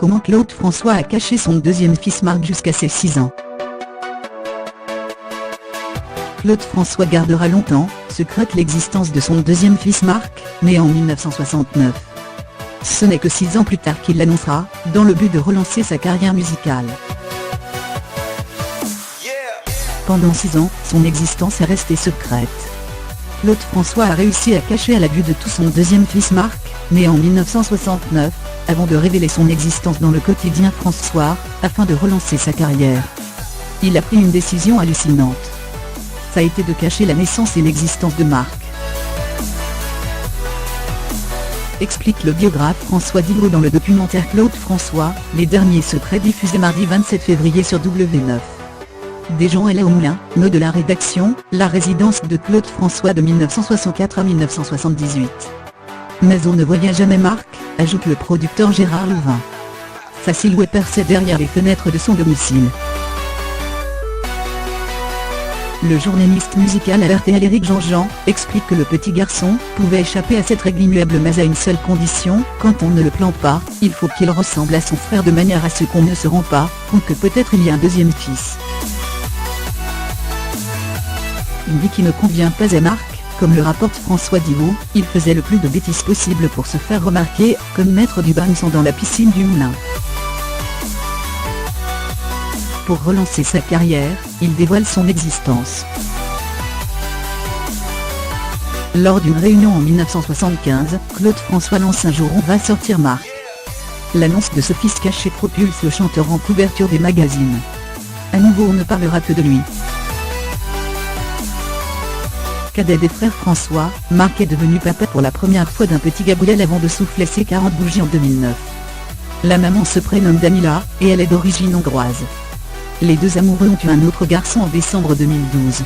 Comment Claude François a caché son deuxième fils Marc jusqu'à ses 6 ans. Claude François gardera longtemps secrète l'existence de son deuxième fils Marc, né en 1969. Ce n'est que 6 ans plus tard qu'il l'annoncera, dans le but de relancer sa carrière musicale. Pendant 6 ans, son existence est restée secrète. Claude François a réussi à cacher à la vue de tout son deuxième fils Marc, né en 1969, avant de révéler son existence dans le quotidien France Soir, afin de relancer sa carrière. Il a pris une décision hallucinante. Ça a été de cacher la naissance et l'existence de Marc. Explique le biographe François Didot dans le documentaire Claude François, Les Derniers Secrets, diffusé mardi 27 février sur W9. Desjean est là au Moulin, nœud de la rédaction, la résidence de Claude François de 1964 à 1978. Mais on ne voyait jamais Marc, ajoute le producteur Gérard Louvain. Sa silhouette perçait derrière les fenêtres de son domicile. Le journaliste musical alerté Éric Jean-Jean explique que le petit garçon pouvait échapper à cette règle immuable, mais à une seule condition: quand on ne le plante pas, il faut qu'il ressemble à son frère de manière à ce qu'on ne se rend pas compte que peut-être il y a un deuxième fils. Une vie qui ne convient pas à Marc, comme le rapporte François Didot. Il faisait le plus de bêtises possible pour se faire remarquer, comme mettre du bain dans la piscine du Moulin. Pour relancer sa carrière, il dévoile son existence. Lors d'une réunion en 1975, Claude François lance un jour « On va sortir Marc ». L'annonce de ce fils caché propulse le chanteur en couverture des magazines. À nouveau, on ne parlera que de lui. Cadet des frères François, Marc est devenu papa pour la première fois d'un petit Gabriel avant de souffler ses 40 bougies en 2009. La maman se prénomme Damila, et elle est d'origine hongroise. Les deux amoureux ont eu un autre garçon en décembre 2012.